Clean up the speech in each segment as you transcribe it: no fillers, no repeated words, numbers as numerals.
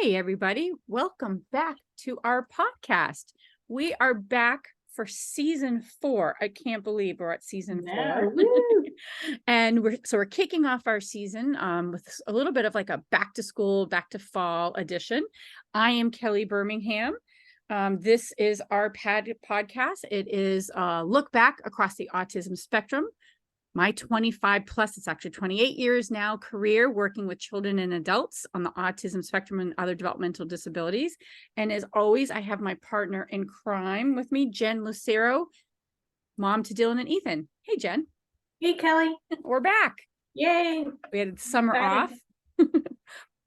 Hey, everybody. Welcome back to our podcast. We are back for season 4. I can't believe we're at season 4. Woo. And we're kicking off our season with a little bit of like a back to school, back to fall edition. I am Kelly Birmingham. This is our podcast. It is a look back across the autism spectrum. My 25 plus, it's actually 28 years now, career working with children and adults on the autism spectrum and other developmental disabilities. And as always, I have my partner in crime with me, Jen Lucero, mom to Dylan and Ethan. Hey, Jen. Hey, Kelly. We're back. Yay. We had summer off.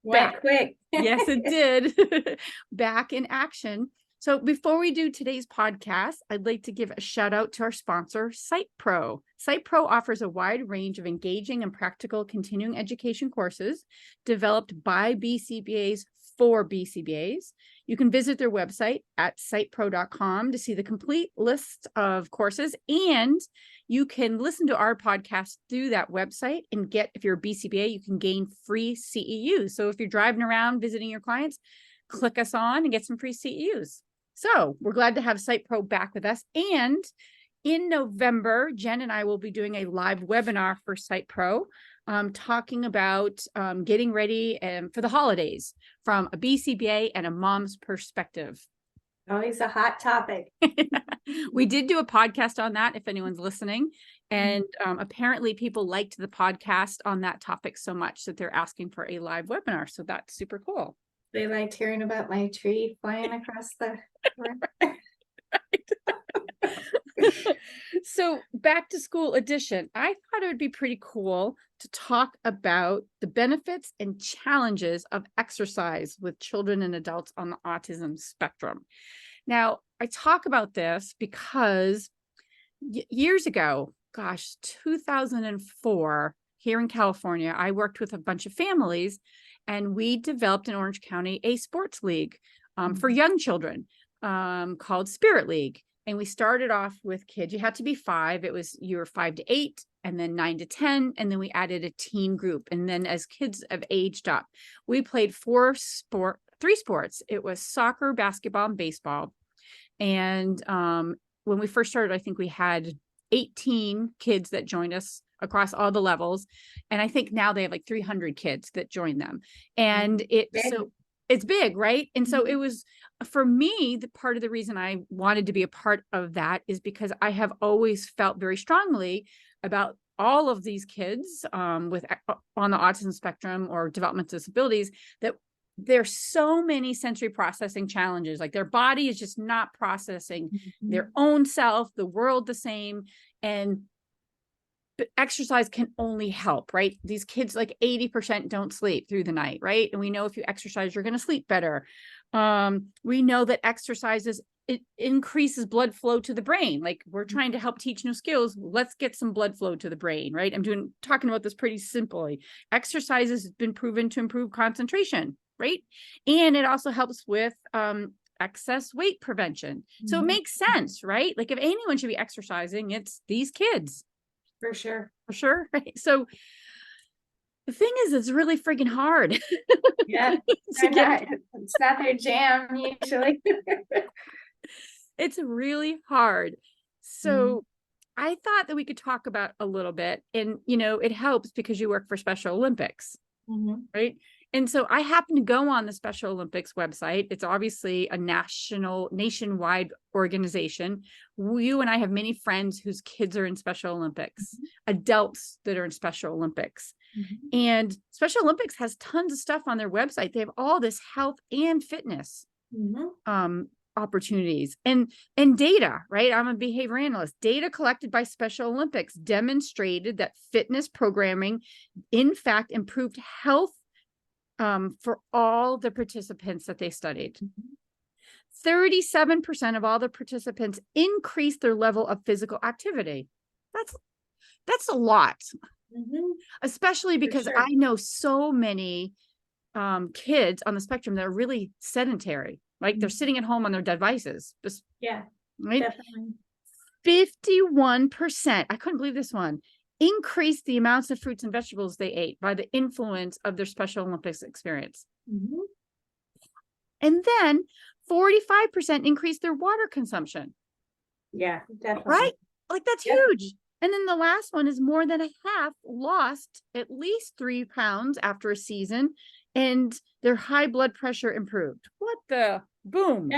Went quick. Yes, it did. Back in action. So before we do today's podcast, I'd like to give a shout out to our sponsor, SitePro. SitePro offers a wide range of engaging and practical continuing education courses developed by BCBAs for BCBAs. You can visit their website at sitepro.com to see the complete list of courses, and you can listen to our podcast through that website and if you're a BCBA, you can gain free CEUs. So if you're driving around visiting your clients, click us on and get some free CEUs. So we're glad to have SitePro back with us. And in November, Jen and I will be doing a live webinar for SitePro, talking about getting ready for the holidays from a BCBA and a mom's perspective. Always a hot topic. We did do a podcast on that, if anyone's listening. And apparently people liked the podcast on that topic so much that they're asking for a live webinar. So that's super cool. They liked hearing about my tree flying across the So back to school edition. I thought it would be pretty cool to talk about the benefits and challenges of exercise with children and adults on the autism spectrum. Now, I talk about this because years ago, 2004, here in California, I worked with a bunch of families and we developed in Orange County a sports league for young children called Spirit League. And we started off with kids. You had to be 5. You were 5 to 8 and then 9 to 10. And then we added a teen group. And then as kids have aged up, we played 3 sports. It was soccer, basketball, and baseball. And when we first started, I think we had 18 kids that joined us across all the levels. And I think now they have like 300 kids that join them. And it's big, right? And so it was, for me, the part of the reason I wanted to be a part of that is because I have always felt very strongly about all of these kids on the autism spectrum or developmental disabilities, that there's so many sensory processing challenges. Like their body is just not processing their own self, the world the same. But exercise can only help, right? These kids, like 80% don't sleep through the night, right? And we know if you exercise, you're going to sleep better. We know that it increases blood flow to the brain. Like we're trying to help teach new skills. Let's get some blood flow to the brain, right? Talking about this pretty simply. Exercise has been proven to improve concentration, right? And it also helps with excess weight prevention. So it makes sense, right? Like if anyone should be exercising, it's these kids. For sure. Right? So the thing is, it's really freaking hard. Yeah. It's not their jam usually. It's really hard. So I thought that we could talk about a little bit, and it helps because you work for Special Olympics, right? And so I happen to go on the Special Olympics website. It's obviously a nationwide organization. You and I have many friends whose kids are in Special Olympics, adults that are in Special Olympics. And Special Olympics has tons of stuff on their website. They have all this health and fitness opportunities and data, right? I'm a behavior analyst. Data collected by Special Olympics demonstrated that fitness programming, in fact, improved health for all the participants that they studied. 37% of all the participants increased their level of physical activity. That's a lot, especially because I know so many kids on the spectrum that are really sedentary. Like they're sitting at home on their devices. Right? Definitely. 51%. I couldn't believe this one. Increased the amounts of fruits and vegetables they ate by the influence of their Special Olympics experience. And then 45% increased their water consumption. Yeah, definitely. Right? Like that's Yep. huge. And then the last one is more than a half lost at least 3 pounds after a season, and their high blood pressure improved. What the boom?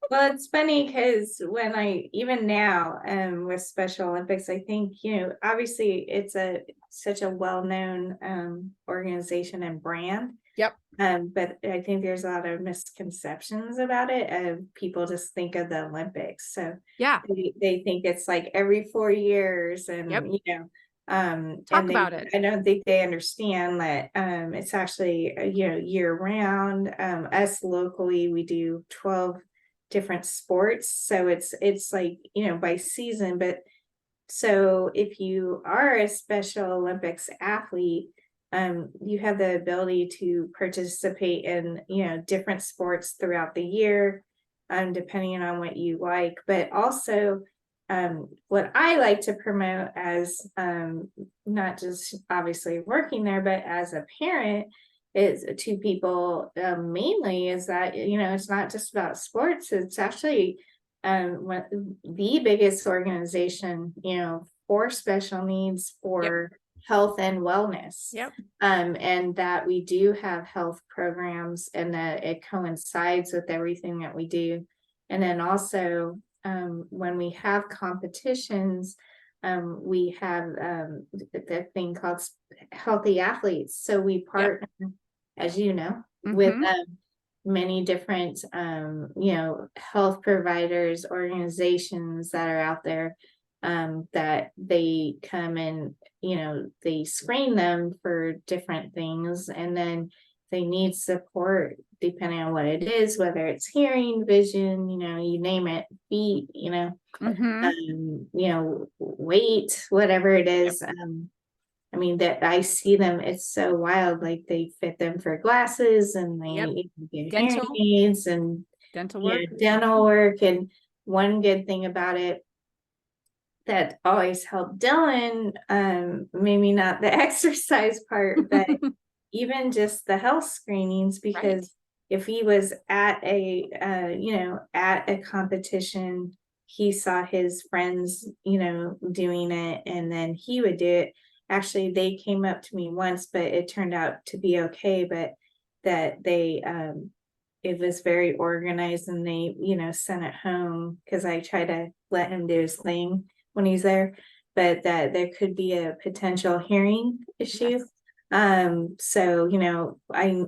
Well, it's funny because when even now, with Special Olympics, I think, obviously it's such a well-known organization and brand. Yep. But I think there's a lot of misconceptions about it. People just think of the Olympics. So Yeah. they think it's like every 4 years, and Yep. and Talk about it. I don't think they understand that it's actually year round. Us locally, we do 12 different sports, so it's like by season. But so if you are a Special Olympics athlete, you have the ability to participate in different sports throughout the year, depending on what you like. But also, what I like to promote as not just obviously working there, but as a parent, is to people, mainly, is that it's not just about sports. It's actually the biggest organization for special needs, Yep. for health and wellness. Yep. And that we do have health programs, and that it coincides with everything that we do. And then also, when we have competitions, we have the thing called healthy athletes. So we Yep. partner, as you know, with many different health providers, organizations that are out there, that they come and they screen them for different things, and then they need support depending on what it is, whether it's hearing, vision, you name it, feet, weight, whatever it is. I mean, that I see them, it's so wild. Like they fit them for glasses, and they Yep. even get hearing Dental. aids, and Dental work. dental work. And one good thing about it that always helped Dylan, maybe not the exercise part, but even just the health screenings, Right. because if he was at a competition, he saw his friends doing it, and then he would do it. Actually, they came up to me once, but it turned out to be okay. But that they it was very organized, and they sent it home, because I try to let him do his thing when he's there, but that there could be a potential hearing issue. Yes. So I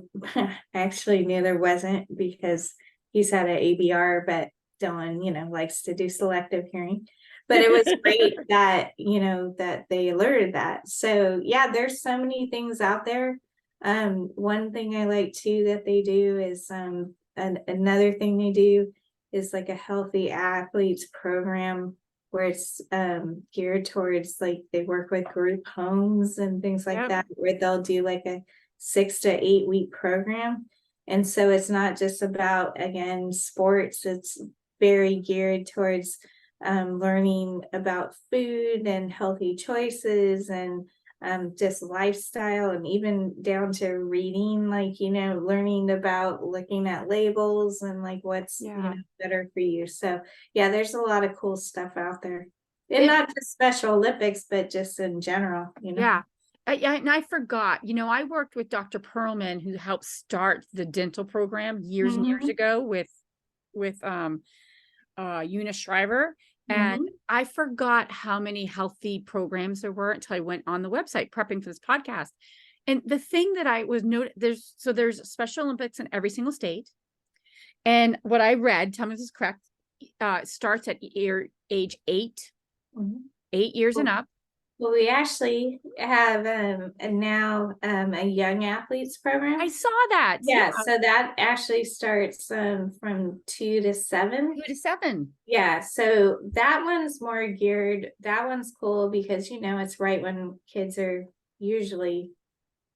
actually knew there wasn't, because he's had an ABR, but Dylan likes to do selective hearing. But it was great that that they alerted that. So yeah, there's so many things out there. One thing I like too that they do is another thing they do is like a healthy athletes program, where it's geared towards, like, they work with group homes and things like Yep. that, where they'll do like a 6 to 8 week program. And so it's not just about, again, sports. It's very geared towards learning about food and healthy choices, and just lifestyle, and even down to reading, like learning about looking at labels, and like what's better for you. So yeah, there's a lot of cool stuff out there, and not just Special Olympics, but just in general. Yeah. And I forgot, I worked with Dr. Perlman, who helped start the dental program years and years ago with Eunice Shriver. And I forgot how many healthy programs there were until I went on the website prepping for this podcast. And the thing that I was there's Special Olympics in every single state. And what I read, tell me if this is correct, starts at age 8, 8 years and up. Well, we actually have now a young athletes program. I saw that. Yeah, so that actually starts from 2 to 7. 2 to 7. Yeah, so that one's more geared. That one's cool because it's right when kids are usually,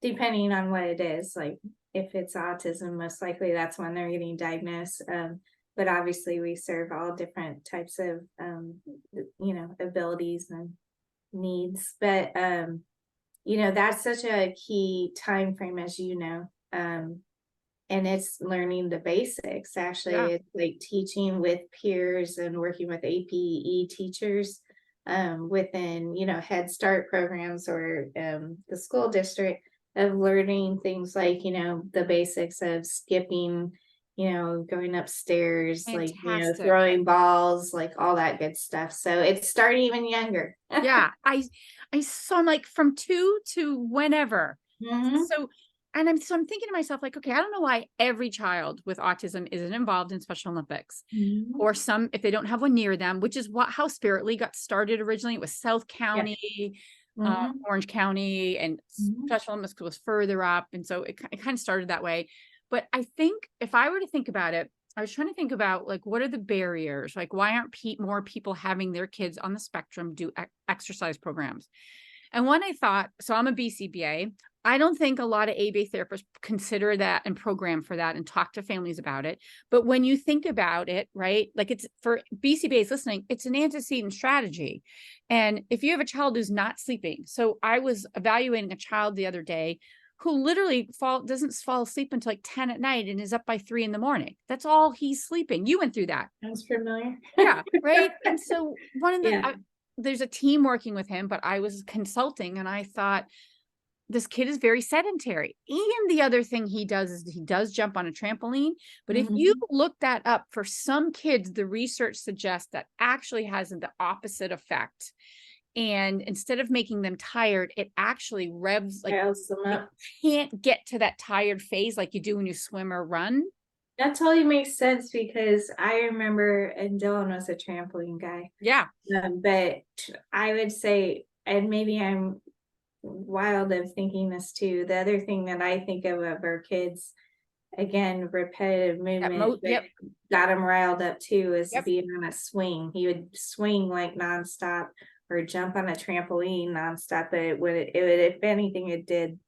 depending on what it is, like if it's autism, most likely that's when they're getting diagnosed. But obviously we serve all different types of abilities and needs. But that's such a key time frame, as and it's learning the basics. Yeah. Actually, it's like teaching with peers and working with APE teachers within, Head Start programs or the school district, of learning things like, the basics of skipping, going upstairs, like, Fantastic. throwing balls, like all that good stuff. So it's starting even younger. Yeah. I saw, I'm like, from 2 to whenever. Hmm. So, and I'm thinking to myself, like, okay, I don't know why every child with autism isn't involved in Special Olympics, Hmm. or some, if they don't have one near them, which is how Spirit League got started originally. It was South Yeah. County, Hmm. Orange County, and Hmm. Special Olympics was further up. And so it kind of started that way. But I think if I were to think about it, I was trying to think about, like, what are the barriers? Like, why aren't more people having their kids on the spectrum do exercise programs? And when I thought, so I'm a BCBA, I don't think a lot of ABA therapists consider that and program for that and talk to families about it. But when you think about it, right, like, it's for BCBAs listening, it's an antecedent strategy. And if you have a child who's not sleeping, so I was evaluating a child the other day who literally doesn't fall asleep until like 10 at night and is up by 3 in the morning. That's all he's sleeping. You went through that. Sounds familiar. Yeah. Right. And so Yeah. there's a team working with him, but I was consulting and I thought, this kid is very sedentary. And the other thing he does is he does jump on a trampoline. But if you Mhm. look that up, for some kids, the research suggests that actually has the opposite effect. And instead of making them tired, it actually revs, like, Dials them they up. can't get to that tired phase like you do when you swim or run. That totally makes sense because I remember, and Dylan was a trampoline guy. Yeah. But I would say, and maybe I'm wild of thinking this too. The other thing that I think of our kids, again, repetitive movement, but Yep. got him riled up too, is Yep. being on a swing. He would swing like nonstop or jump on a trampoline nonstop. But if anything, it did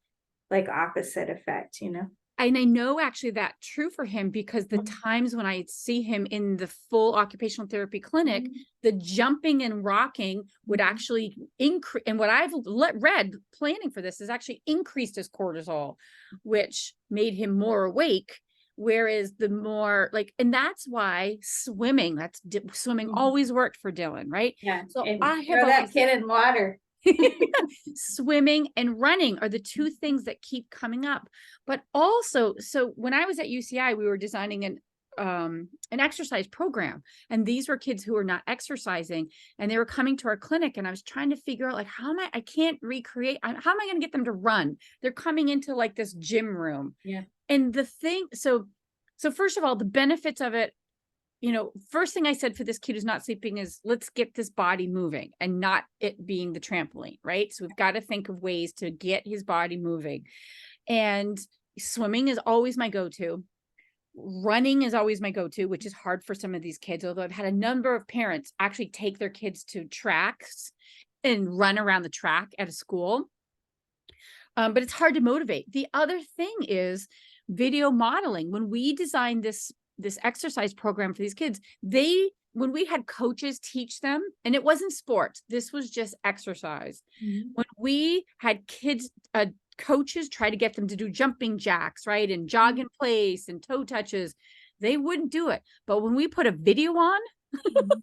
like opposite effect. And I know actually that's true for him, because the Mhm. times when I see him in the full occupational therapy clinic, Mhm. the jumping and rocking would Mhm. actually increase. And what I've read planning for this is actually increased his cortisol, which made him more awake. Whereas the more, like, and that's why swimming Mhm. always worked for Dylan, right? Yeah, So and I have throw that always kid in water. swimming and running are the two things that keep coming up. But also, so when I was at UCI, we were designing an exercise program, and these were kids who were not exercising, and they were coming to our clinic, and I was trying to figure out, like, I can't recreate, how am I going to get them to run? They're coming into like this gym room. Yeah. And the thing, so first of all, the benefits of it, first thing I said for this kid who's not sleeping is, let's get this body moving and not it being the trampoline, right? So we've got to think of ways to get his body moving. And swimming is always my go-to. Running is always my go-to, which is hard for some of these kids, although I've had a number of parents actually take their kids to tracks and run around the track at a school. But it's hard to motivate. The other thing is video modeling. When we designed this exercise program for these kids, when we had coaches teach them, and it wasn't sports, this was just exercise. Mhm. When we had kids, coaches try to get them to do jumping jacks, right, and jog Mhm. in place and toe touches, they wouldn't do it. But when we put a video on, Mhm.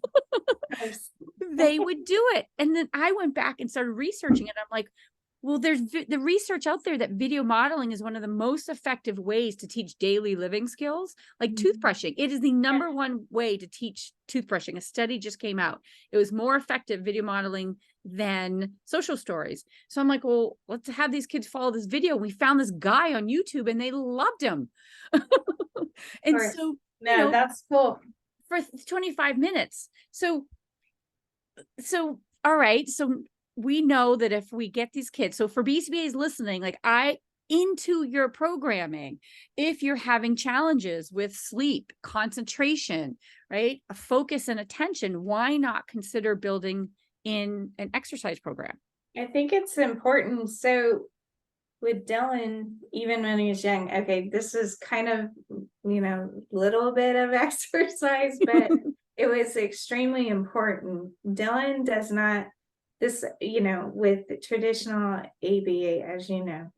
Yes. they would do it. And then I went back and started researching it. I'm like, well, there's the research out there that video modeling is one of the most effective ways to teach daily living skills, like Mhm. toothbrushing. It is the Yeah. number one way to teach toothbrushing. A study just came out. It was more effective, video modeling, than social stories. So I'm like, well, let's have these kids follow this video. We found this guy on YouTube and they loved him. Of And course. so, No, that's cool. for 25 minutes. So all right, so we know that if we get these kids, so for BCBAs listening, like, into your programming, if you're having challenges with sleep, concentration, right, a focus and attention, why not consider building in an exercise program? I think it's important. So with Dylan, even when he was young, okay, this is kind of, little bit of exercise, but it was extremely important. Dylan does not, with traditional ABA, as you know,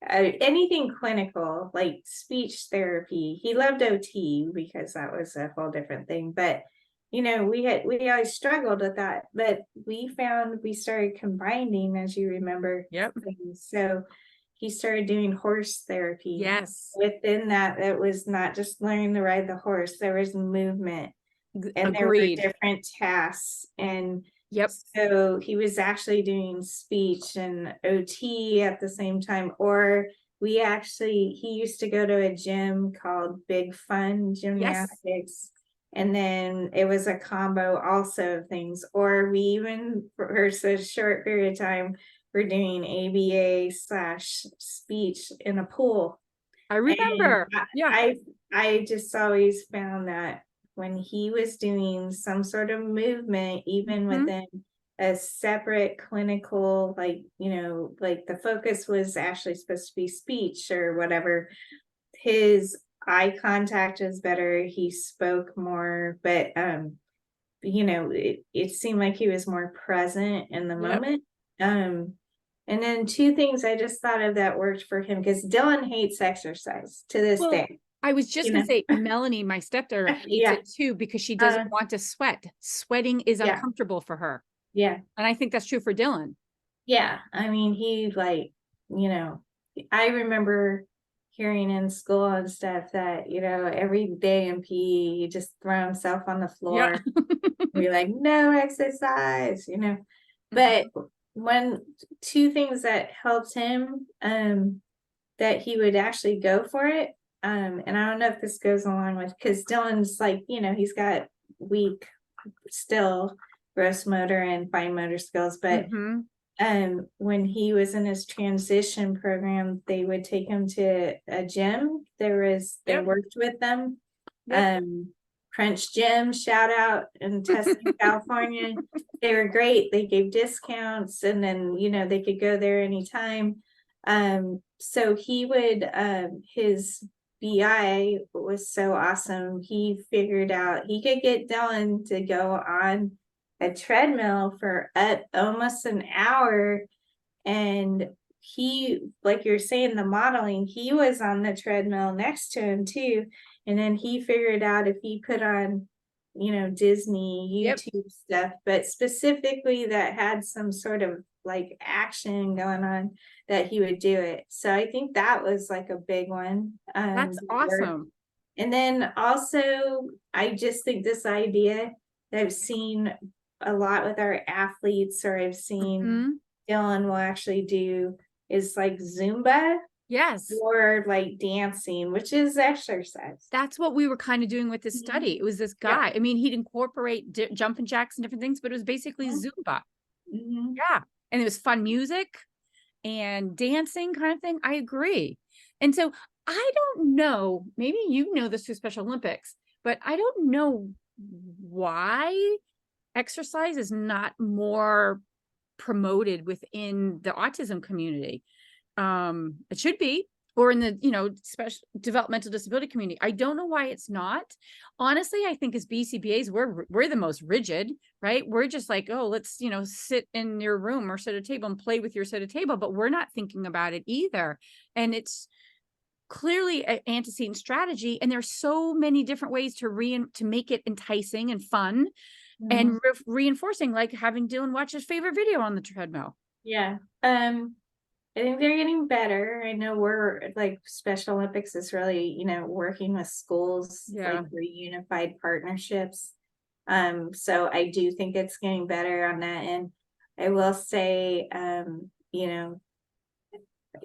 anything clinical, like speech therapy. He loved OT because that was a whole different thing. But we always struggled with that. But we started combining, as you remember, Yep. things. So he started doing horse therapy. Yes. Within that, it was not just learning to ride the horse. There was movement, and there were Agreed. different tasks. And Yep. so he was actually doing speech and OT at the same time. Or he used to go to a gym called Big Fun Yes. Gymnastics. And then it was a combo also of things. Or we even, for a short period of time, were doing ABA/speech in a pool. I And remember. Yeah. I just always found that when he was doing some sort of movement, even Mhm. within a separate clinical, like the focus was actually supposed to be speech or whatever, his eye contact was better. He spoke more, but it seemed like he was more present in the Yep. moment. And then two things I just thought of that worked for him, because Dylan hates exercise to this Well, day. I was just You gonna know, say, Melanie, my stepdaughter, hates yeah, it too because she doesn't uh, want to sweat. Sweating is yeah, uncomfortable for her. yeah, And I think that's true for Dylan. yeah. I mean, you know, I remember hearing in school and stuff that, every day in PE, he just throw himself on the Yeah. floor, be like, no exercise. But Mhm. one, two things that helped him, that he would actually go for it. And I don't know if this goes along with, because Dylan's like, he's got weak still gross motor and fine motor skills, but Mhm. when he was in his transition program, they would take him to a gym. They Yep. worked with them. Yep. Um, Crunch Gym, shout out in Tustin, California. They were great. They gave discounts, and then they could go there anytime. So he would his BI was so awesome. He figured out he could get Dylan to go on a treadmill for almost an hour. And he, like you're saying, the modeling, he was on the treadmill next to him too. And then he figured out if he put on, Disney, Yep. YouTube stuff, but specifically that had some sort of like action going on, that he would do it. So I think that was like a big one. That's That worked. awesome. And then also, I just think this idea that I've seen a lot with our athletes, or I've seen Mhm. Dylan will actually do, is like Zumba Yes. or like dancing, which is exercise. That's what we were kind of doing with this Mhm. study. It was this Yep. guy. I mean, he'd incorporate jumping jacks and different things, but it was basically Zumba. Mm-hmm. Yeah. And it was fun music and dancing kind of thing. I agree. And so I don't know, maybe you know this through Special Olympics, but I don't know why exercise is not more promoted within the autism community. It should be, or in the special developmental disability community. I don't know why it's not. Honestly, I think as BCBAs, we're the most rigid, right? We're just like, oh, let's sit in your room or sit at a table and play with your sit at a table, but we're not thinking about it either. And it's clearly an antecedent strategy, and there's so many different ways to make it enticing and fun, Mm-hmm. and reinforcing, like having Dylan watch his favorite video on the treadmill. Yeah. I think they're getting better. I know we're like Special Olympics is really, working with schools, like Yeah. for unified partnerships. So I do think it's getting better on that end. I will say,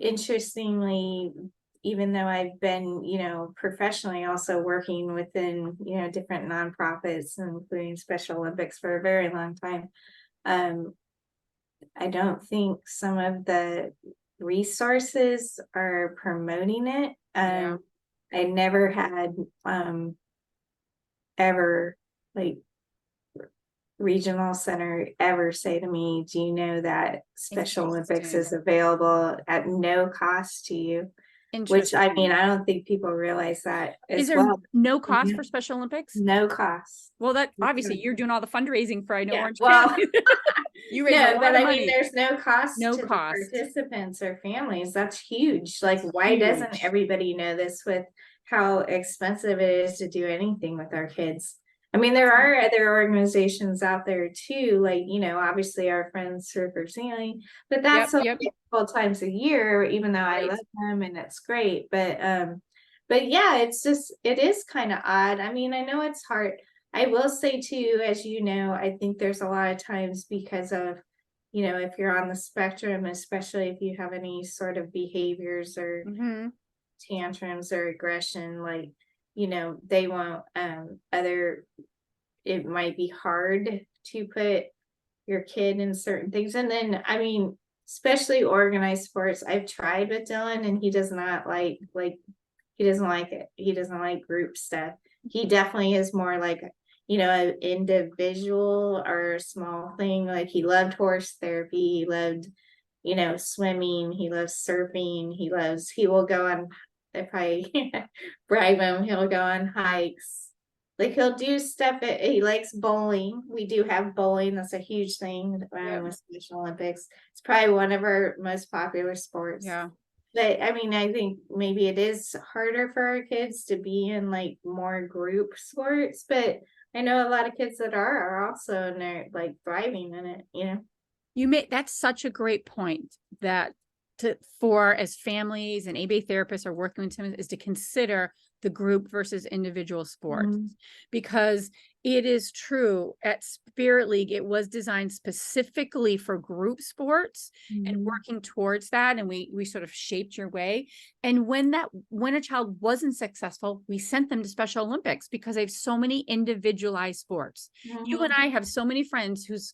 interestingly, even though I've been, professionally also working within, different nonprofits, including Special Olympics for a very long time, um, I don't think some of the resources are promoting it. Yeah. I never had ever, like, regional center ever say to me, do you know that Special Olympics Interesting. is available at no cost to you? Which, I mean, Interesting. I don't think people realize that Is as there well. no cost Mhm. for Special Olympics? No cost. Well, that obviously you're doing all the fundraising for, I know, Yeah, Orange well, County. You raise a No, lot but of I mean, money. there's no cost No to the cost. participants or families. That's huge. Like, It's why doesn't huge. everybody know this with how expensive it is to do anything with our kids? I mean, there are other organizations out there too, like, obviously our friends Surfer Sailing, but Yep, that's only yep. a couple times a year, even though I Right. love them and it's great. But yeah, it is kind of odd. I mean, I know it's hard. I will say too, as you know, I think there's a lot of times because of, if you're on the spectrum, especially if you have any sort of behaviors or Hmm. tantrums or aggression, like, they won't, it might be hard to put your kid in certain things. And then, I mean, especially organized sports, I've tried with Dylan and he does not he doesn't like it. He doesn't like group stuff. He definitely is more like, an individual or a small thing. Like he loved horse therapy. He loved, swimming. He loves surfing. He will go on, if I bribe him, he'll go on hikes. Like he'll do stuff. He likes bowling. We do have bowling. That's a huge thing Yep. with Special Olympics. It's probably one of our most popular sports. Yeah. But I mean, I think maybe it is harder for our kids to be in like more group sports, but I know a lot of kids that are also and they're like thriving in it. That's such a great point that for as families and ABA therapists are working with them is to consider the group versus individual sports, Mhm. because it is true at Spirit League, it was designed specifically for group sports and Mhm. working towards that. And we sort of shaped your way. And when a child wasn't successful, we sent them to Special Olympics because they have so many individualized sports. You and Mhm. I have so many friends whose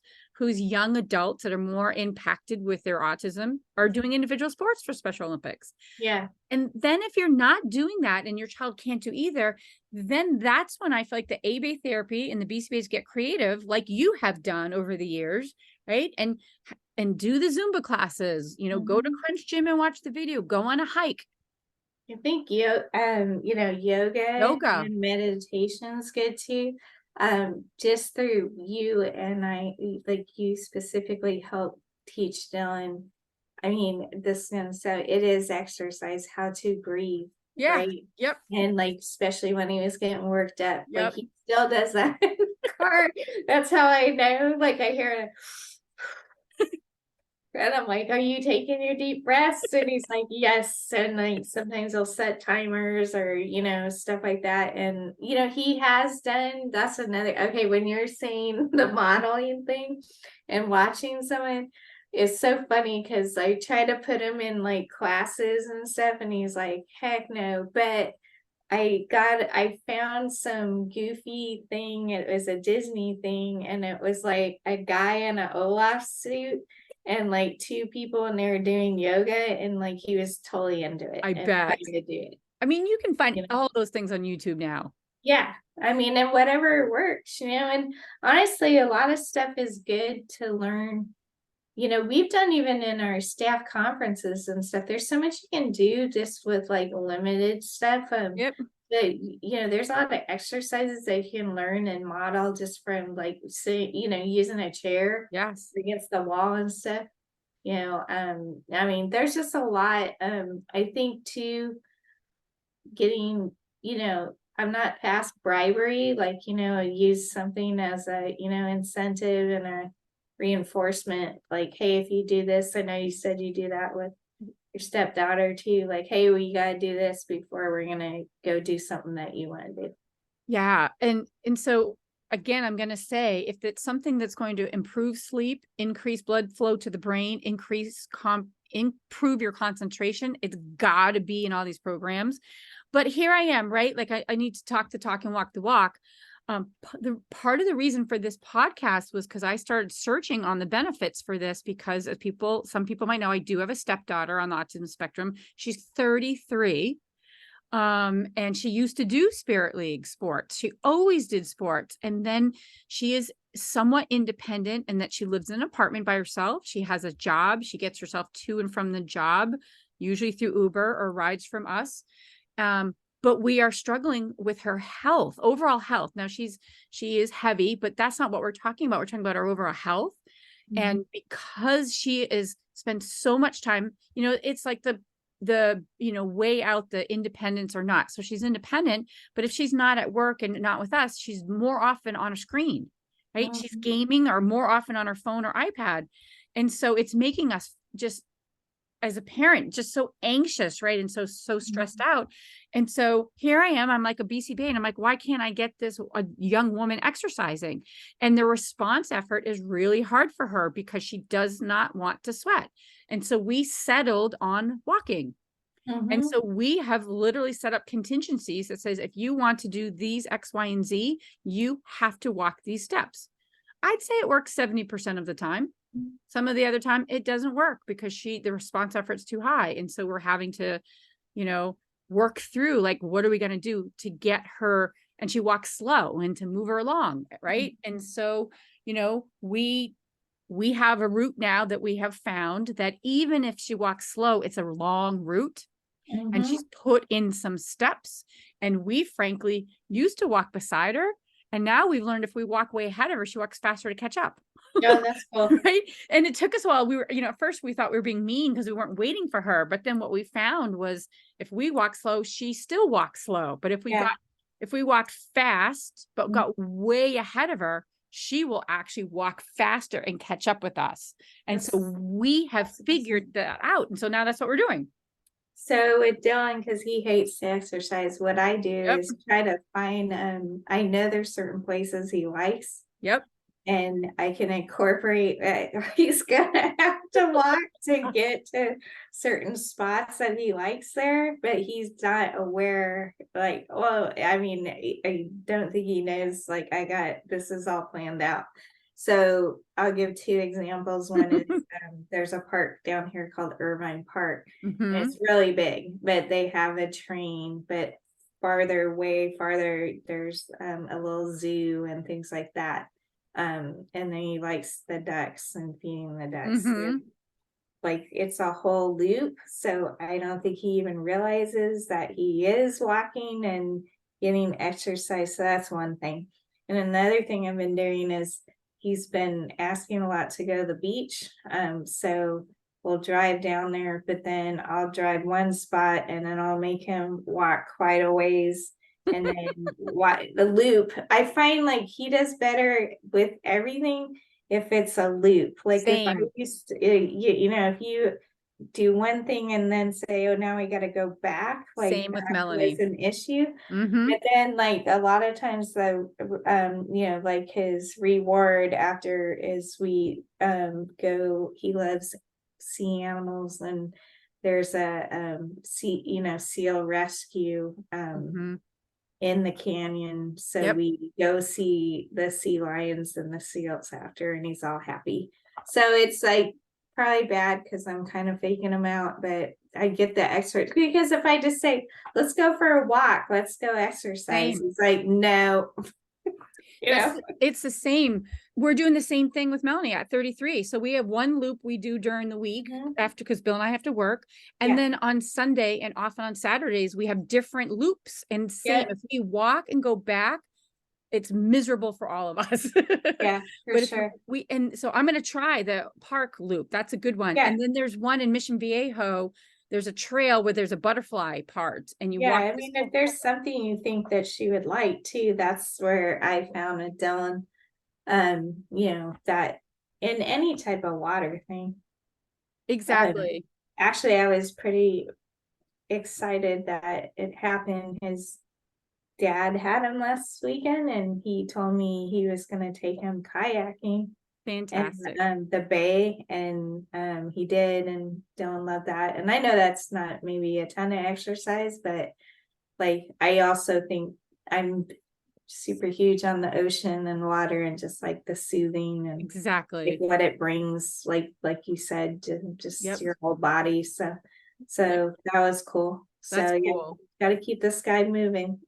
young adults that are more impacted with their autism are doing individual sports for Special Olympics. Yeah. And then if you're not doing that and your child can't do either, then that's when I feel like the ABA therapy and the BCBAs get creative, like you have done over the years, right? And do the Zumba classes, go to Mhm. Crunch Gym and watch the video, go on a hike, I think yoga yoga. and meditation is good too. Just through you and like you specifically help teach Dylan. I mean, so it is exercise, how to breathe, Yeah. right? Yep. And like, especially when he was getting worked up, like Yep. he still does that in the car. That's how I know. Like I hear it. And I'm like, "Are you taking your deep breaths?" And he's like, "Yes." And like sometimes he'll set timers or, stuff like that. And, he has done, that's another, okay, when you're saying the modeling thing and watching someone, it's so funny because I try to put him in like classes and stuff, and he's like, heck no. But I found some goofy thing. It was a Disney thing, and it was like a guy in an Olaf suit and like two people, and they were doing yoga, and like he was totally into it I and bet. trying to do it. I mean, you can find You know? all those things on YouTube now. Yeah. I mean, and whatever works, and honestly, a lot of stuff is good to learn. We've done even in our staff conferences and stuff, there's so much you can do just with like limited stuff. Yep. There's a lot of exercises that you can learn and model just from like say, using a chair Yes. against the wall and stuff. I mean, there's just a lot. I think too, getting, I'm not past bribery, like, use something as a, incentive and a reinforcement, like, hey, if you do this, I know you said you do that with your stepdaughter too, like, hey, well, you gotta do this before we're gonna go do something that you want to do. Yeah. And so again, I'm going to say if it's something that's going to improve sleep, increase blood flow to the brain, improve your concentration, it's got to be in all these programs. But here I am, right? Like I need to talk the talk and walk the walk. The part of the reason for this podcast was because I started searching on the benefits for this because of some people might know I do have a stepdaughter on the autism spectrum. She's 33. And she used to do Spirit League sports. She always did sports. And then she is somewhat independent in that she lives in an apartment by herself. She has a job. She gets herself to and from the job, usually through Uber or rides from us. But we are struggling with her health, overall health. Now she is heavy, but that's not what we're talking about. We're talking about her overall health. And because she is spends so much time, it's like the weigh out the independence or not. So she's independent, but if she's not at work and not with us, she's more often on a screen, right? She's Mhm. gaming or more often on her phone or iPad. And so it's making us just, as a parent, just so anxious, right? And so stressed out. And so here I am, I'm like a BCBA, and I'm like, why can't I get this a young woman exercising? And the response effort is really hard for her because she does not want to sweat. And so we settled on walking. And Mhm. so we have literally set up contingencies that says, if you want to do these X, Y, and Z, you have to walk these steps. I'd say it works 70% of the time. Some of the other time it doesn't work because the response effort's too high. And so we're having to, work through, like, what are we going to do to get her, and she walks slow, and to move her along. Right. And so, we have a route now that we have found that even if she walks slow, it's a long route, and she's Mhm. put in some steps. And we frankly used to walk beside her. And now we've learned if we walk way ahead of her, she walks faster to catch up. Oh, that's cool. Right. And it took us a while. We were, at first we thought we were being mean because we weren't waiting for her. But then what we found was if we walk slow, she still walks slow. But Yeah. if we walked fast, but got way ahead of her, she will actually walk faster and catch up with us. And so That's we have awesome. figured that out. And so now that's what we're doing. So with Dylan, because he hates to exercise, what I do Yep. is try to find, I know there's certain places he likes, Yep. and I can incorporate that he's gonna have to walk to get to certain spots that he likes there, but he's not aware, like, well, I mean, I don't think he knows, like, this is all planned out. So I'll give two examples. One is there's a park down here called Irvine Park, and Mm-hmm. it's really big, but they have a train, but way farther, there's a little zoo and things like that. And then he likes the ducks and feeding the ducks. Mm-hmm. Like it's a whole loop. So I don't think he even realizes that he is walking and getting exercise. So that's one thing. And another thing I've been doing is he's been asking a lot to go to the beach. So we'll drive down there, but then I'll drive one spot and then I'll make him walk quite a ways and then what the loop. I find like he does better with everything if it's a loop. Like if I Same. used to, if you do one thing and then say, oh, now we got to go back, like Same with that was Melanie. an issue. Mm-hmm. But then, like a lot of times, like his reward after is we go. He loves sea animals, and there's a seal rescue Mm-hmm. in the canyon. So Yep. we go see the sea lions and the seals after, and he's all happy. So it's like probably bad because I'm kind of faking him out, but I get the extra because if I just say, let's go for a walk, let's go exercise, Same. he's like, no, you know. It's the same. We're doing the same thing with Melanie at 33. So we have one loop we do during the week Mhm. after, because Bill and I have to work. And Yeah. then on Sunday and often on Saturdays, we have different loops. And same, Yeah. if we walk and go back, it's miserable for all of us. Yeah, for But if sure. and so I'm going to try the park loop. That's a good one. Yeah. And then there's one in Mission Viejo. There's a trail where there's a butterfly part, and you Yeah, walk I this. mean, if there's something you think that she would like too, that's where I found a Dylan, that in any type of water thing. Um, Exactly. Actually, I was pretty excited that it happened. His dad had him last weekend, and he told me he was going to take him kayaking in Fantastic. the bay, and he did, and Dylan loved that. And I know that's not maybe a ton of exercise, but like I also think I'm super huge on the ocean and water and just like the soothing and like Exactly. what it brings, like you said, to just Yep. your whole body. So Yep. that was cool. That's So yeah, cool. got to keep this guy moving.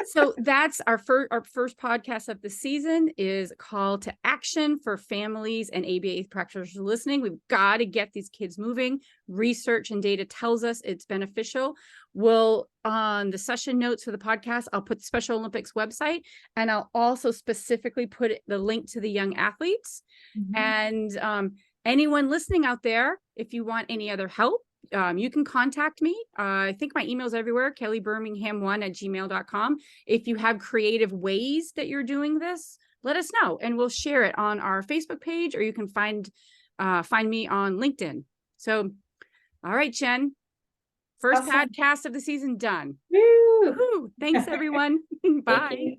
So that's our first podcast of the season is a call to action for families and ABA practitioners listening. We've got to get these kids moving. Research and data tells us it's beneficial. We'll, on the session notes for the podcast, I'll put the Special Olympics website, and I'll also specifically put the link to the young athletes. And anyone listening out there, if you want any other help, you can contact me. I think my email's everywhere, kellybirmingham1@gmail.com. If you have creative ways that you're doing this, let us know and we'll share it on our Facebook page, or you can find me on LinkedIn. So, all right, Jen, first Awesome. podcast of the season done. Woo! Woo-hoo. Thanks, everyone. Thank Bye. you.